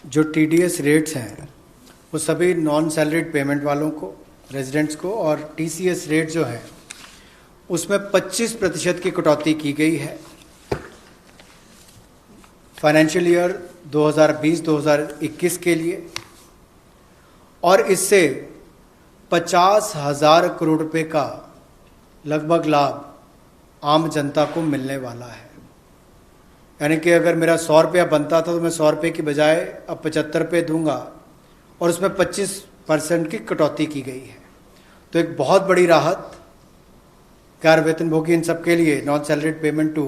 जो TDS rates हैं वो सभी नॉन सैलरीड पेमेंट वालों को, रेजिडेंट्स को, और टीसीएस रेट जो है उसमें 25% की कटौती की गई है फाइनेंशियल ईयर 2020-2021 के लिए, और इससे 50,000 करोड़ रुपए का लगभग लाभ आम जनता को मिलने वाला है। यानी कि अगर मेरा 100 रुपया बनता था तो मैं 100 रुपये की बजाय अब 75 रुपये दूंगा, और उसमें 25% की कटौती की गई है। तो एक बहुत बड़ी राहत गैर वेतनभोगी इन सबके लिए, non salaried payment to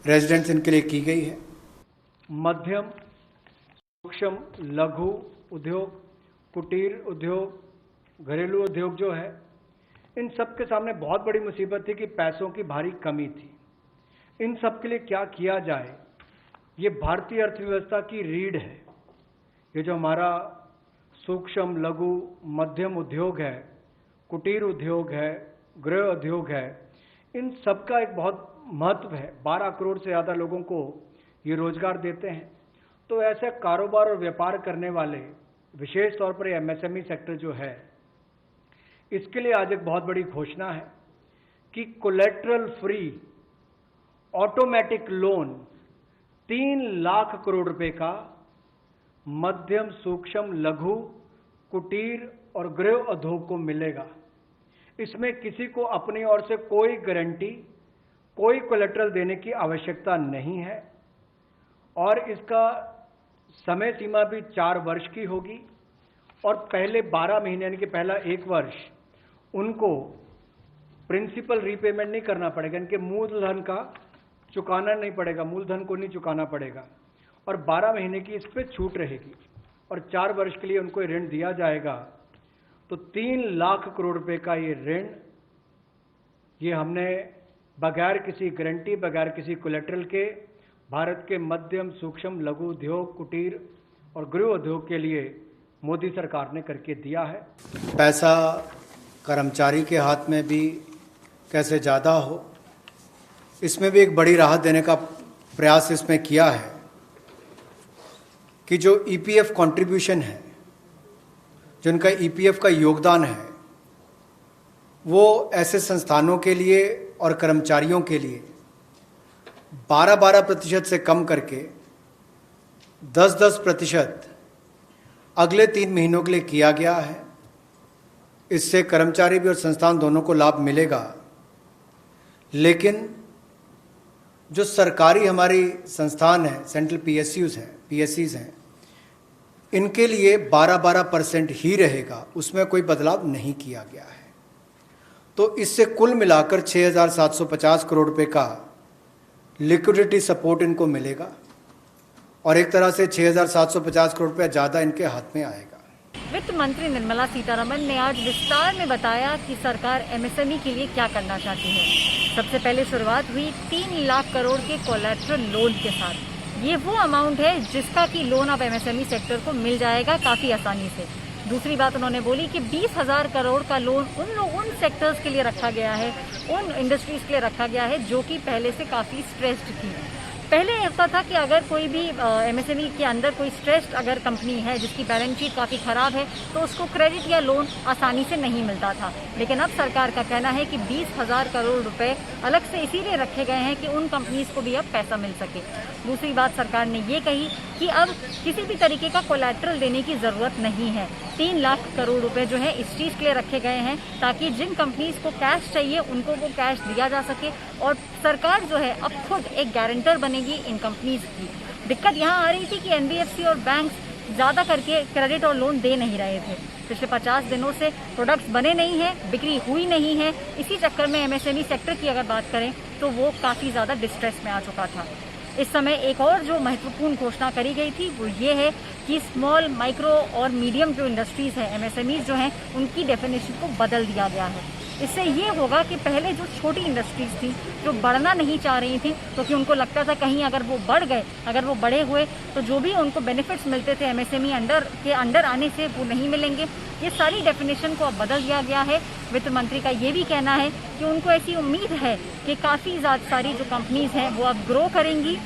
residents, इनके लिए की गई है। मध्यम, सूक्ष्म, लघु उद्योग, कुटीर उद्योग, घरेलू उद्योग जो है, इन सब के सामने बहुत बड़ी मुसीबत थी कि पैसों की भारी कमी थी। इन सब के लिए क्या किया जाए, ये भारतीय अर्थव्यवस्था की रीढ़ है। ये जो हमारा सूक्ष्म, लघु, मध्यम उद्योग है, कुटीर उद्योग है, गृह उद्योग है, इन सब का एक बहुत महत्व है। 12 करोड़ से ज़्यादा लोगों को ये रोजगार देते हैं। तो ऐसे कारोबार और व्यापार करने वाले, विशेष तौर पर एमएसएमई सेक्टर जो है, इसके लिए आज एक बहुत बड़ी घोषणा है कि collateral free automatic loan 3 lakh crore रुपए का मध्यम, सूक्ष्म, लघु, कुटीर और गृह उद्योग को मिलेगा। इसमें किसी को अपनी ओर से कोई गारंटी, कोई कोलेटरल देने की आवश्यकता नहीं है, और इसका समय सीमा भी 4 वर्ष की होगी, और पहले 12 महीने यानी कि पहला 1 वर्ष उनको प्रिंसिपल रीपेमेंट नहीं करना पड़ेगा, इनके मूलधन का चुकाना नहीं पड़ेगा, मूलधन को नहीं चुकाना पड़ेगा, और 12 महीने की इस पर छूट रहेगी, और 4 वर्ष के लिए उनको ऋण दिया जाएगा। तो 3 लाख करोड़ रुपए का ये ऋण, ये हमने बगैर किसी गारंटी, बगैर किसी कोलेटरल के भारत के मध्यम, सूक्ष्म, लघु उद्योग, कुटीर और गृह उद्योग के लिए मोदी सरकार ने करके दिया है। पैसा कर्मचारी के हाथ में भी कैसे ज़्यादा हो, इसमें भी एक बड़ी राहत देने का प्रयास इसमें किया है कि जो ईपीएफ कंट्रीब्यूशन है, जो उनका ईपीएफ का योगदान है, वो ऐसे संस्थानों के लिए और कर्मचारियों के लिए 12% से कम करके 10% अगले 3 महीनों के लिए किया गया है। इससे कर्मचारी भी और संस्थान दोनों को लाभ मिलेगा। लेकिन जो सरकारी हमारी संस्थान है, सेंट्रल पीएससीज हैं, इनके लिए 12% ही रहेगा, उसमें कोई बदलाव नहीं किया गया है। तो इससे कुल मिलाकर 6,750 करोड़ रुपए का लिक्विडिटी सपोर्ट इनको मिलेगा, और एक तरह से 6,750 करोड़ रुपया ज़्यादा इनके हाथ में आएगा। वित्त मंत्री निर्मला सीतारमण ने आज विस्तार में बताया कि सरकार एमएसएमई के लिए क्या करना चाहती है। सबसे पहले शुरुआत हुई 3 लाख करोड़ के कोलैटरल लोन के साथ। ये वो अमाउंट है जिसका कि लोन अब एमएसएमई सेक्टर को मिल जाएगा काफ़ी आसानी से। दूसरी बात उन्होंने बोली कि 20,000 करोड़ का लोन उन सेक्टर्स के लिए रखा गया है, उन इंडस्ट्रीज के लिए रखा गया है जो कि पहले से काफ़ी स्ट्रेस्ड थी। पहले होता था कि अगर कोई भी एमएसएमई के अंदर कोई स्ट्रेस्ड अगर कंपनी है जिसकी बैलेंस शीट काफ़ी ख़राब है तो उसको क्रेडिट या लोन आसानी से नहीं मिलता था। लेकिन अब सरकार का कहना है कि 20,000 करोड़ रुपए अलग से इसीलिए रखे गए हैं कि उन कंपनीज को भी अब पैसा मिल सके। दूसरी बात सरकार ने ये कही कि अब किसी भी तरीके का कोलैटरल देने की ज़रूरत नहीं है। 3 लाख करोड़ रुपए जो है इस चीज़ के लिए रखे गए हैं ताकि जिन कंपनीज को कैश चाहिए उनको वो कैश दिया जा सके, और सरकार जो है अब खुद एक गारंटर बनेगी इन कंपनीज की। दिक्कत यहाँ आ रही थी कि एनबीएफसी और बैंक ज़्यादा करके क्रेडिट और लोन दे नहीं रहे थे। पिछले 50 दिनों से प्रोडक्ट्स बने नहीं हैं, बिक्री हुई नहीं है। इसी चक्कर में एमएसएमई सेक्टर की अगर बात करें तो वो काफ़ी ज़्यादा डिस्ट्रेस में आ चुका था। इस समय एक और जो महत्वपूर्ण घोषणा करी गई थी वो ये है कि स्मॉल, माइक्रो और मीडियम जो इंडस्ट्रीज़ हैं, एमएसएमईज जो हैं, उनकी डेफिनेशन को बदल दिया गया है। इससे ये होगा कि पहले जो छोटी इंडस्ट्रीज़ थी जो बढ़ना नहीं चाह रही थी क्योंकि उनको लगता था कहीं अगर वो बढ़ गए, अगर वो बड़े हुए तो जो भी उनको बेनिफिट्स मिलते थे एमएसएमई अंडर आने से वो नहीं मिलेंगे। ये सारी डेफिनेशन को अब बदल दिया गया है। वित्त मंत्री का ये भी कहना है कि उनको ऐसी उम्मीद है कि काफ़ी सारी जो कंपनीज़ हैं वो अब ग्रो करेंगी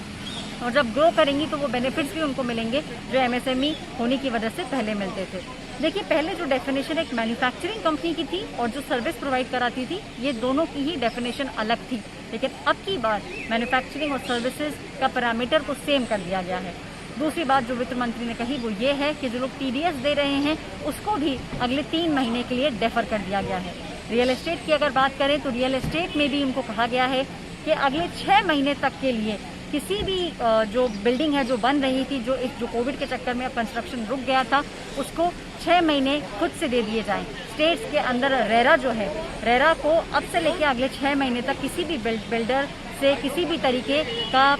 और जब ग्रो करेंगी तो वो बेनिफिट्स भी उनको मिलेंगे जो एमएसएमई होने की वजह से पहले मिलते थे। देखिए, पहले जो डेफिनेशन एक मैन्युफैक्चरिंग कंपनी की थी और जो सर्विस प्रोवाइड कराती थी, ये दोनों की ही डेफिनेशन अलग थी। लेकिन अब की बार मैन्युफैक्चरिंग और सर्विसेज का पैरामीटर को सेम कर दिया गया है। दूसरी बात जो वित्त मंत्री ने कही वो ये है कि जो लोग टीडीएस दे रहे हैं उसको भी अगले 3 महीने के लिए डेफर कर दिया गया है। रियल एस्टेट की अगर बात करें तो रियल एस्टेट में भी उनको कहा गया है कि अगले 6 महीने तक के लिए किसी भी जो बिल्डिंग है जो बन रही थी, जो कोविड के चक्कर में अब कंस्ट्रक्शन रुक गया था, उसको 6 महीने खुद से दे दिए जाएं। स्टेट्स के अंदर रेरा जो है, रेरा को अब से लेकर अगले 6 महीने तक किसी भी बिल्डर से किसी भी तरीके का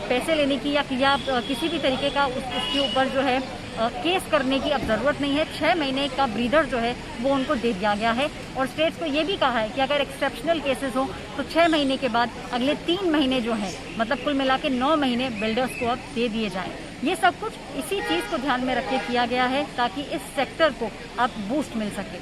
पैसे लेने की या किसी भी तरीके का उसके ऊपर जो है केस करने की अब ज़रूरत नहीं है। 6 महीने का ब्रीदर जो है वो उनको दे दिया गया है। और स्टेट्स को ये भी कहा है कि अगर एक्सेप्शनल केसेस हो तो 6 महीने के बाद अगले 3 महीने जो हैं, मतलब कुल मिला के 9 महीने बिल्डर्स को अब दे दिए जाएं। ये सब कुछ इसी चीज़ को ध्यान में रख के किया गया है ताकि इस सेक्टर को अब बूस्ट मिल सके।